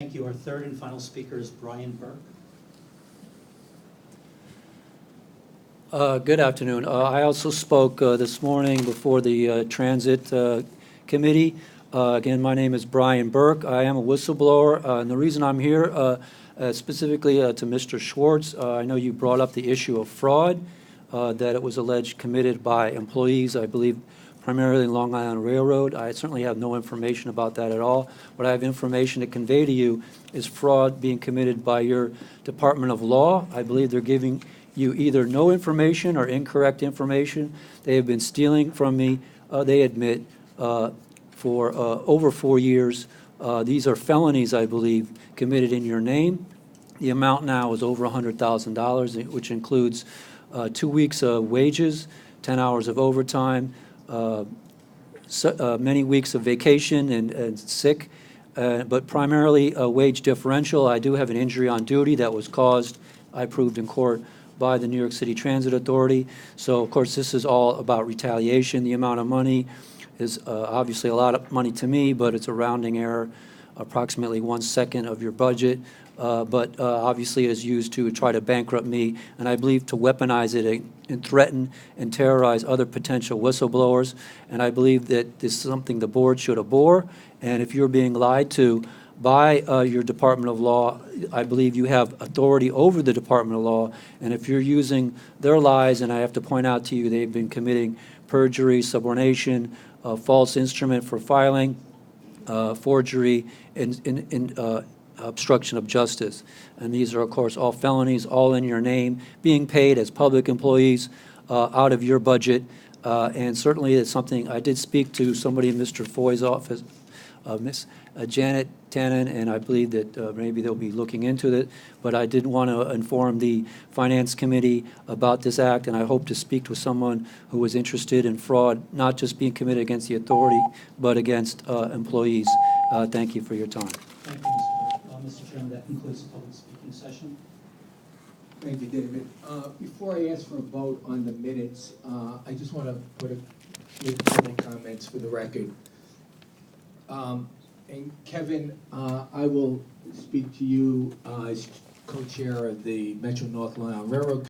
Thank you. Our third and final speaker is Brian Burke. Good afternoon. I also spoke this morning before the Transit Committee. Again, my name is Brian Burke. I am a whistleblower, and the reason I'm here specifically to Mr. Schwartz, I know you brought up the issue of fraud that it was alleged committed by employees, I believe, primarily in Long Island Railroad. I certainly have no information about that at all. What I have information to convey to you is fraud being committed by your Department of Law. I believe they're giving you either no information or incorrect information. They have been stealing from me, they admit, for over 4 years. These are felonies, I believe, committed in your name. The amount now is over $100,000, which includes 2 weeks of wages, 10 hours of overtime, many weeks of vacation and sick, but primarily a wage differential. I do have an injury on duty that was caused, I proved in court, by the New York City Transit Authority. So, of course, this is all about retaliation. The amount of money is obviously a lot of money to me, but it's a rounding error, approximately 1/2 of your budget. But obviously is used to try to bankrupt me, and I believe to weaponize it and threaten and terrorize other potential whistleblowers. And I believe that this is something the board should abhor. And if you're being lied to by your Department of Law, I believe you have authority over the Department of Law. And if you're using their lies, and I have to point out to you, they've been committing perjury, subornation, false instrument for filing, forgery, and obstruction of justice. And these are, of course, all felonies, all in your name, being paid as public employees out of your budget. And certainly it's something, I did speak to somebody in Mr. Foy's office, Miss Janet Tannen, and I believe that maybe they'll be looking into it. But I did want to inform the Finance Committee about this act, and I hope to speak with someone who is interested in fraud, not just being committed against the authority, but against employees. Thank you for your time. Thank you, Mr. Burke. Mr. Chairman, that concludes the public speaking session. Thank you, David. Before I ask for a vote on the minutes, I just want to make a couple comments for the record. And Kevin, I will speak to you as co-chair of the Metro North Long Island Railroad